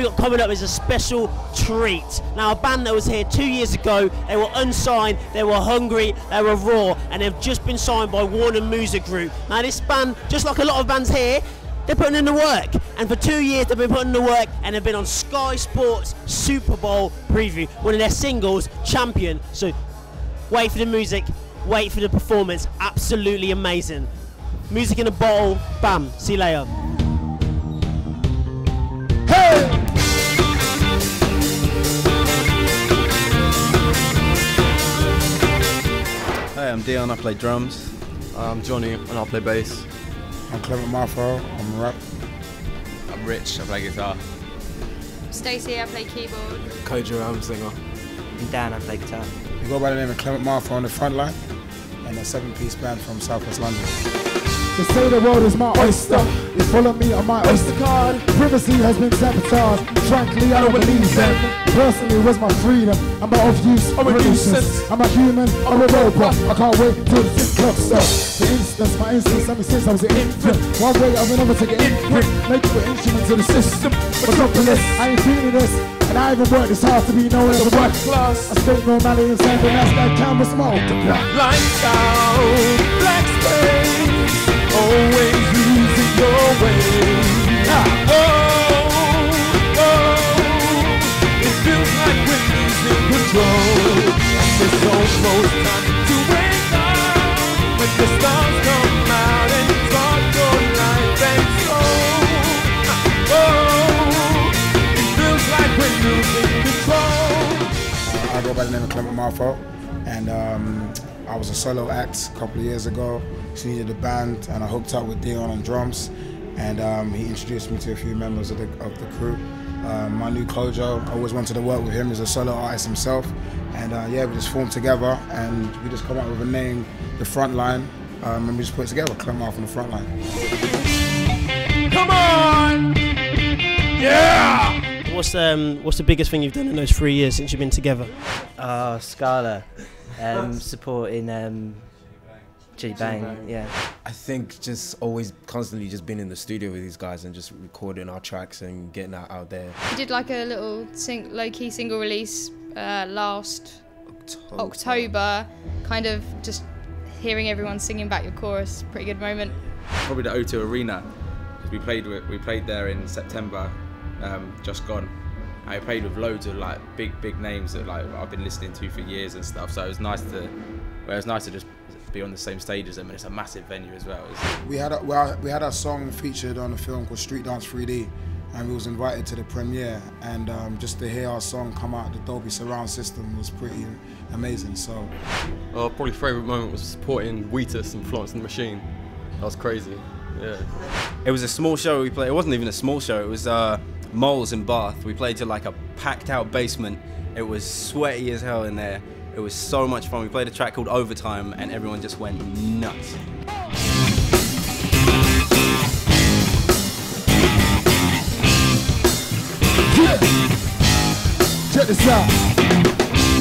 we've got coming up is a special treat. Now, a band that was here 2 years ago, they were unsigned, they were hungry, they were raw, and they've just been signed by Warner Music Group. Now, this band, just like a lot of bands here, they're putting in the work, and for 2 years they've been putting in the work, and they've been on Sky Sports Super Bowl preview, one of their singles, Champion. So wait for the music, wait for the performance, absolutely amazing. Music in a bottle, bam, see you later. Hey! Hey, I'm Dion, I play drums. I'm Johnny, and I play bass. I'm Clement Marfo, I'm a rap. I'm Rich, I play guitar. Stacey, I play keyboard. Kojo, I'm a singer. And Dan, I play guitar. We go by the name of Clement Marfo on the Frontline, and a 7-piece band from Southwest London. They say the world is my oyster. You follow me on my oyster card. Privacy has been sabotaged. Frankly, I don't believe them. Personally, where's my freedom? I'm out of use, I'm a nuisance. I'm a human, I'm a robot. I can't wait till the 6 o'clock starts. For instance, my instance, ever since I was an infant. One way or another to get imprint. Make it instruments of the system. Metropolis, I ain't feeling this. And I even worked this hard to be known as a work class. I state normality and saying the last that can was multiply. Lights out, black space, always losing your way. Oh, oh, it feels like we're losing control. It's almost time to wake up when the stars come out and start your life and soul. Oh, it feels like we're losing control. I go by the name of Clement Marfo, and I was a solo act a couple of years ago. She needed a band, and I hooked up with Dion on drums, and he introduced me to a few members of the crew. My new Kojo, I always wanted to work with him as a solo artist himself, and yeah, we just formed together, and we just come up with a name, the Frontline, and we just put it together, Clement Marfo on the Frontline. Come on! Yeah! What's the biggest thing you've done in those 3 years since you've been together? Scala, supporting G-Bang, yeah. I think just always constantly just being in the studio with these guys and just recording our tracks and getting that out there. We did like a little low-key single release last October, kind of just hearing everyone singing back your chorus, pretty good moment. Probably the O2 Arena. We played there in September, just gone. I played with loads of like big names that like I've been listening to for years and stuff. So it was nice to just be on the same stage as them, and it's a massive venue as well. We had our song featured on a film called Street Dance 3D, and we was invited to the premiere, and just to hear our song come out the Dolby surround system was pretty amazing. So probably favourite moment was supporting Wheatus and Florence and the Machine. That was crazy. Yeah. It was a small show we played. It wasn't even a small show. It was Moles in Bath. We played to like a packed out basement. It was sweaty as hell in there. It was so much fun. We played a track called Overtime and everyone just went nuts. Yeah. Check this out.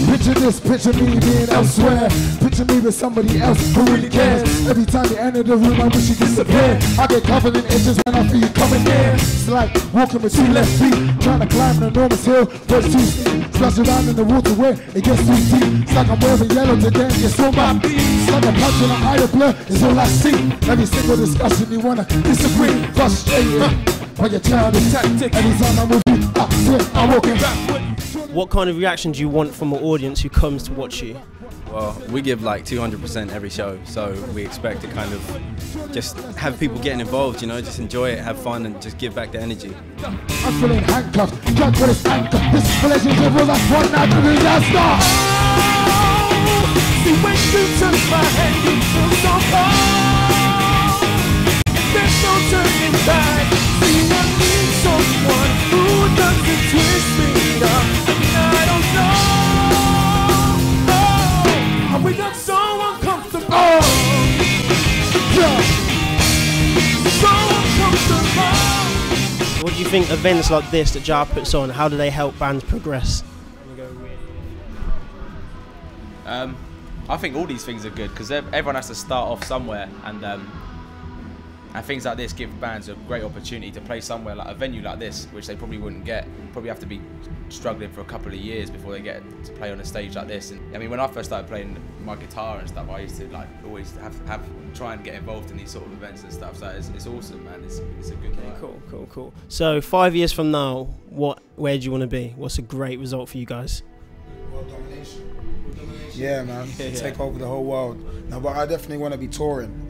Picture this, picture me being elsewhere. Picture me with somebody else who really cares. Every time you enter the room, I wish you disappeared. I get covered in inches when I feel you coming near. It's like walking with 2 left feet, trying to climb an enormous hill, but it's too steep. Splash around in the water where it gets too deep. It's like I'm wearing yellow today, it's on my beat. It's like I'm punching a higher blur, it's all I see. Every single discussion you wanna disagree. Frustrated by your childish tactic. Anytime I move you, I'm walking backward. What kind of reaction do you want from an audience who comes to watch you? Well, we give like 200% every show, so we expect to kind of just have people getting involved, you know, just enjoy it, have fun, and just give back the energy. I'm feeling handcuffed, drunk with his anchor. This relationship was like one night to disaster. See, when you touch my hand, you feel so cold. There's no turning back. See, I need someone who doesn't twist me up. I don't know. Oh, are we not so uncomfortable? Oh, yeah. So uncomfortable. What do you think events like this that Jar puts on, how do they help bands progress? I think all these things are good because everyone has to start off somewhere, and And things like this give bands a great opportunity to play somewhere like a venue like this, which they probably wouldn't get. Probably have to be struggling for a couple of years before they get to play on a stage like this. And I mean, when I first started playing my guitar and stuff, I used to like always try and get involved in these sort of events and stuff. So it's awesome, man. It's a good time. Cool. So 5 years from now, where do you want to be? What's a great result for you guys? World domination. Yeah, man. Take over the whole world. No, but I definitely want to be touring.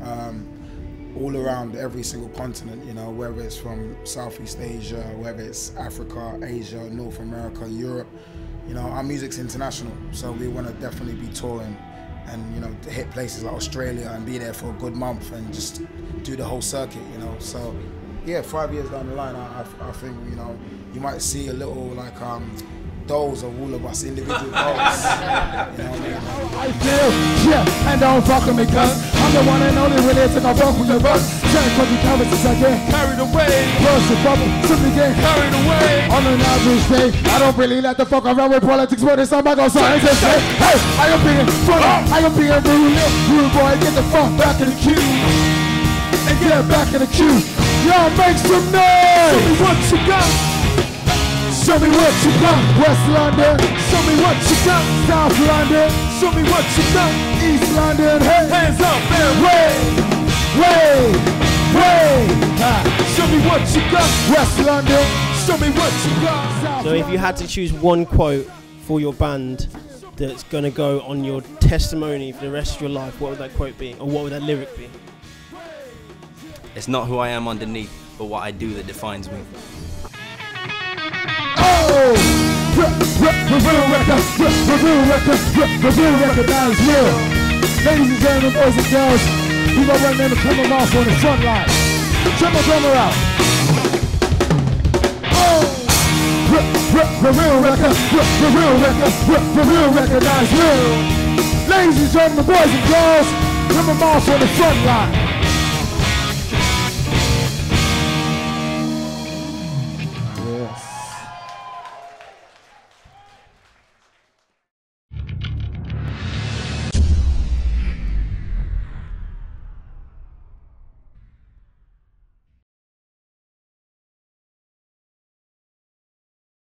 All around every single continent, you know, whether it's from Southeast Asia, whether it's Africa, Asia, North America, Europe. You know, our music's international, so we want to definitely be touring and, you know, hit places like Australia and be there for a good month and just do the whole circuit, you know. So, yeah, 5 years down the line, I think, you know, you might see a little, like, dolls of all of us, individual dolls. You know what I mean? I feel, yeah, and don't fuck with me, cuz I'm the one and only when they took a fuck with the bus. Trying to canvases, I get Carried away, burst the bubble, simply get carried away. on an average day. I don't really like to fuck around with politics, but it's time I go sign and say, hey, I am being funny, I am being rude boy, get the fuck back in the queue. And get back in the queue. Y'all make some noise! Show me what you got. Show me what you got, West London. Show me what you got. South London. Show me what you got. East London. Hey, Hands up, man. Way. Show me what you got. West London. Show me what you got. So if you had to choose one quote for your band that's going to go on your testimony for the rest of your life, what would that quote be? Or what would that lyric be? It's not who I am underneath, but what I do that defines me. Oh! Review record, that is real. Ladies and gentlemen, boys and girls, we got one name of Clement Marfo on the Frontline. Check my drummer out. Oh! Review record, that is real. Ladies and gentlemen, boys and girls, Clement Marfo on the Frontline.